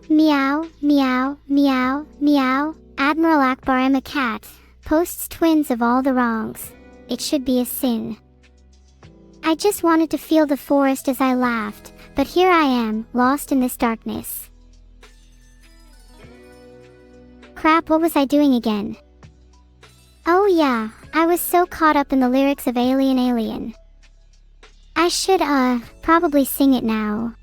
Meow, meow, meow, meow. Admiral Akbar, I'm a cat. Posts twins of all the wrongs. It should be a sin. I just wanted to feel the forest as I laughed, but here I am, lost in this darkness. Crap, what was I doing again? Oh yeah, I was so caught up in the lyrics of Alien Alien. I should, probably sing it now.